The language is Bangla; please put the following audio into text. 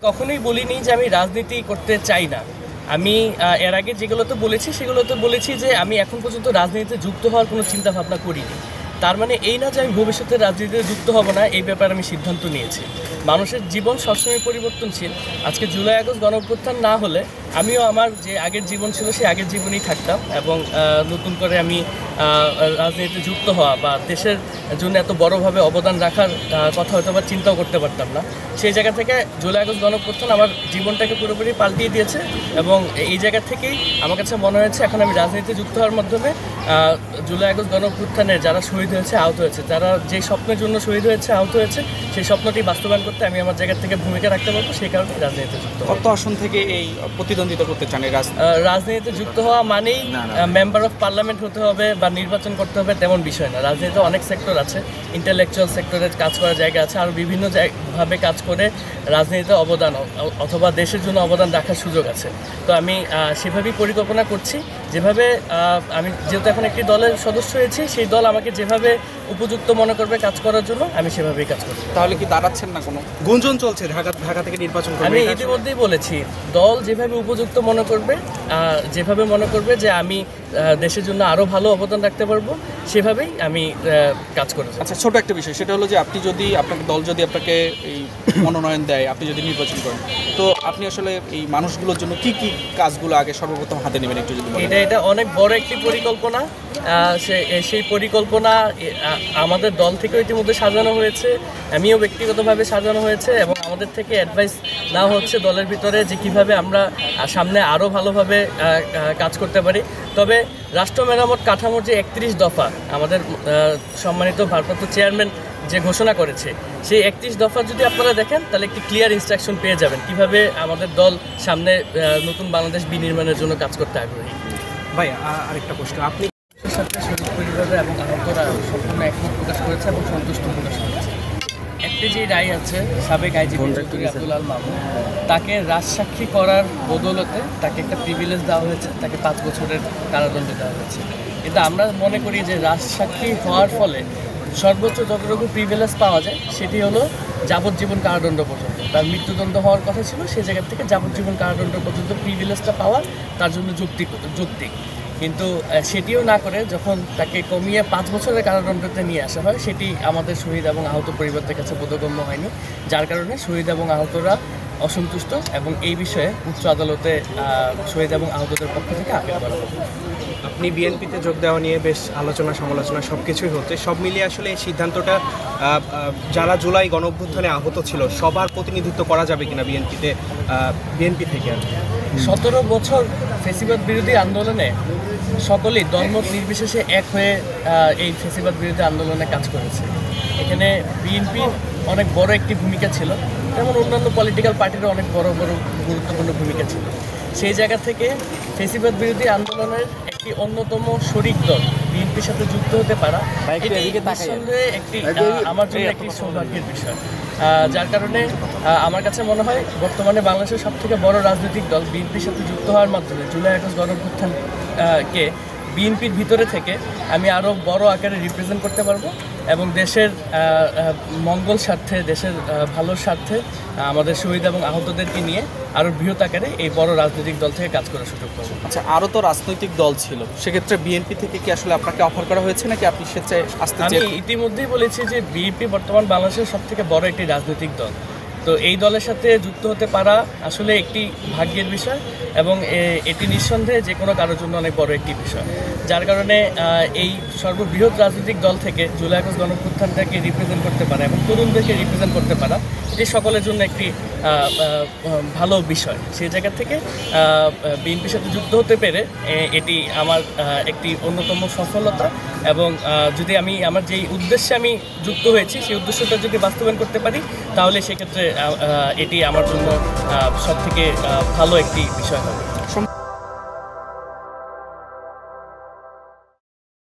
কখনোই বলিনি যে আমি রাজনীতি করতে চাই না। আমি এর আগে যেগুলোতে বলেছি যে আমি এখন পর্যন্ত রাজনীতিতে যুক্ত হওয়ার কোনো চিন্তা ভাবনা করিনি। তার মানে এই না যে আমি ভবিষ্যতে রাজনীতিতে যুক্ত হব না, এই ব্যাপারে আমি সিদ্ধান্ত নিয়েছি। মানুষের জীবন সবসময় পরিবর্তনশীল। আজকে জুলাই আগস্ট গণঅভ্যুত্থান না হলে আমিও আমার যে আগের জীবন ছিল সেই আগের জীবনেই থাকতাম এবং নতুন করে আমি রাজনীতিতে যুক্ত হওয়া বা দেশের জন্য এত বড়োভাবে অবদান রাখার কথা হয়তো বা চিন্তাও করতে পারতাম না। সেই জায়গা থেকে জুলাই আগস্ট গণঅভ্যুত্থান আমার জীবনটাকে পুরোপুরি পাল্টিয়ে দিয়েছে এবং এই জায়গা থেকেই আমার কাছে মনে হয়েছে এখন আমি রাজনীতিতে যুক্ত হওয়ার মাধ্যমে জুলাই আগস্ট গণঅভ্যুত্থানে যারা শহীদ হয়েছে, আহত হয়েছে, যারা যে স্বপ্নের জন্য শহীদ হয়েছে, আহত হয়েছে, সেই স্বপ্নটি বাস্তবায়ন করতে আমি আমার জায়গা থেকে ভূমিকা রাখতে পারবো। সেই কারণে রাজনীতিতে যুক্ত। কত আসন থেকে এই প্রতিদ্বন্দ্বিতা করতে চান? রাজনীতিতে যুক্ত হওয়া মানেই মেম্বার অফ পার্লামেন্ট হতে হবে বা নির্বাচন করতে হবে তেমন বিষয় না। রাজনীতিতে অনেক সেক্টর আছে, ইন্টেলেকচুয়াল সেক্টরে কাজ করার জায়গা আছে, আরও বিভিন্ন ভাবে কাজ করে রাজনীতিতে অবদান অথবা দেশের জন্য অবদান রাখার সুযোগ আছে। তো আমি সেভাবেই পরিকল্পনা করছি, যেভাবে আমি যেহেতু এখন একটি দলের সদস্য হয়েছি, সেই দল আমাকে যেভাবে উপযুক্ত মনে করবে কাজ করার জন্য আমি সেভাবেই কাজ করব। তাহলে কি দাঁড়াচ্ছেন না? কোনো গুঞ্জন চলছে ঢাকা থেকে নির্বাচন করবেন? আমি ইতিমধ্যেই বলেছি, দল যেভাবে উপযুক্ত মনে করবে, যেভাবে মনে করবে যে আমি দেশের জন্য আরও ভালো অবদান রাখতে পারবো, সেভাবেই আমি কাজ করে যাব। আচ্ছা, ছোট একটা বিষয়, সেটা হলো যে আপনি যদি আপনার দল যদি আপনাকে এই মনোনয়ন দেয়, আপনি যদি নির্বাচন করেন, তো আপনি আসলে এই মানুষগুলোর জন্য কি কি কাজগুলো আগে সর্বপ্রথম হাতে নেবেন একটু যদি বলেন। এটা অনেক বড় একটি পরিকল্পনা। সেই পরিকল্পনা আমাদের দল থেকেও ইতিমধ্যে সাজানো হয়েছে, আমিও ব্যক্তিগতভাবে সাজানো হয়েছে এবং আমাদের থেকে অ্যাডভাইস নেওয়া হচ্ছে দলের ভিতরে যে কীভাবে আমরা সামনে আরও ভালোভাবে কাজ করতে পারি। তবে রাষ্ট্র মেরামত কাঠামোর যে 31 দফা আমাদের সম্মানিত ভারপ্রাপ্ত চেয়ারম্যান যে ঘোষণা করেছে, সেই 31 দফা যদি আপনারা দেখেন তাহলে একটি ক্লিয়ার ইনস্ট্রাকশন পেয়ে যাবেন কীভাবে আমাদের দল সামনে নতুন বাংলাদেশ বিনির্মাণের জন্য কাজ করতে আগ্রহী। ভাই, আরেকটা প্রশ্ন, আপনি সাথে শহীদ পরিবার এবং আহতরা সম্পূর্ণ একমত প্রকাশ করেছে এবং সন্তুষ্ট প্রকাশ করেছে। একটি যে রায় আছে, সাবেক আইজিপি চৌধুরী আব্দুল আল মামুন, তাকে রাজসাক্ষী করার বদৌলতে তাকে একটা প্রিভিলেজ দেওয়া হয়েছে, তাকে 5 বছরের কারাদণ্ড দেওয়া হয়েছে। কিন্তু আমরা মনে করি যে রাজসাক্ষী হওয়ার ফলে সর্বোচ্চ যতটুকু প্রিভিলেজ পাওয়া যায় সেটি হলো যাবজ্জীবন কারাদণ্ড পর্যন্ত। তার মৃত্যুদণ্ড হওয়ার কথা ছিল, সেই জায়গা থেকে যাবজ্জীবন কারাদণ্ড পর্যন্ত প্রিভিলেজটা পাওয়া তার জন্য যৌক্তিক। কিন্তু সেটিও না করে যখন তাকে কমিয়ে 5 বছরের কারাদণ্ডতে নিয়ে আসা হয়, সেটি আমাদের শহীদ এবং আহত পরিবারদের কাছে বোধগম্য হয়নি, যার কারণে শহীদ এবং আহতরা অসন্তুষ্ট এবং এই বিষয়ে উচ্চ আদালতে শহীদ এবং আহতদের পক্ষ থেকে আপিল করা হবে। আপনি বিএনপিতে যোগ দেওয়া নিয়ে বেশ আলোচনা সমালোচনা সব কিছুই হচ্ছে, সব মিলিয়ে আসলে এই সিদ্ধান্তটা যারা জুলাই গণঅভ্যুত্থানে আহত ছিল সবার প্রতিনিধিত্ব করা যাবে কিনা বিএনপি থেকে? 17 বছর ফ্যাসিবাদ বিরোধী আন্দোলনে সকলেই দলমত নির্বিশেষে এক হয়ে এই ফ্যাসিবাদ বিরোধী আন্দোলনে কাজ করেছে। এখানে বিএনপির অনেক বড় একটি ভূমিকা ছিল, যেমন অন্যান্য পলিটিক্যাল পার্টিরও অনেক বড় গুরুত্বপূর্ণ ভূমিকা ছিল। সেই জায়গা থেকে ফ্যাসিবাদ বিরোধী আন্দোলনের একটি অন্যতম শরিক দল বিএনপির সাথে যুক্ত হতে পারা নিঃসন্দেহে আমার জন্য একটি সৌভাগ্যের বিষয়, যার কারণে আমার কাছে মনে হয় বর্তমানে বাংলাদেশের সবথেকে বড় রাজনৈতিক দল বিএনপির সাথে যুক্ত হওয়ার মাধ্যমে জুলাই আগস্ট গণঅভ্যুত্থানকে বিএনপির ভিতরে থেকে আমি আরও বড় আকারে রিপ্রেজেন্ট করতে পারবো এবং দেশের মঙ্গল স্বার্থে, দেশের ভালোর স্বার্থে আমাদের শহীদ এবং আহতদেরকে নিয়ে আরও বৃহৎ আকারে এই বড় রাজনৈতিক দল থেকে কাজ করার সুযোগ পাবো। আচ্ছা, আরও তো রাজনৈতিক দল ছিল, সেক্ষেত্রে বিএনপি থেকে কি আসলে আপনাকে অফার করা হয়েছে নাকি আপনি স্বেচ্ছায় আসতে চান? আমি ইতিমধ্যেই বলেছি যে বিএনপি বর্তমান বাংলাদেশের সবথেকে বড় একটি রাজনৈতিক দল। তো এই দলের সাথে যুক্ত হতে পারা আসলে একটি ভাগ্যের বিষয় এবং এটি নিঃসন্দেহে যে কোনো কারোর জন্য অনেক বড় একটি বিষয়, যার কারণে এই সর্ববৃহৎ রাজনৈতিক দল থেকে জুলাই আগস্ট গণঅভ্যুত্থানটাকে রিপ্রেজেন্ট করতে পারা এবং তরুণদেরকে রিপ্রেজেন্ট করতে পারা এটি সকলের জন্য একটি ভালো বিষয়। সেই জায়গা থেকে বিএনপির সাথে যুক্ত হতে পেরে এটি আমার একটি অন্যতম সফলতা এবং যদি আমি আমার যেই উদ্দেশ্যে আমি যুক্ত হয়েছি সেই উদ্দেশ্যটা যদি বাস্তবায়ন করতে পারি তাহলে সেক্ষেত্রে এটি আমার জন্য সবথেকে ভালো একটি বিষয় হবে।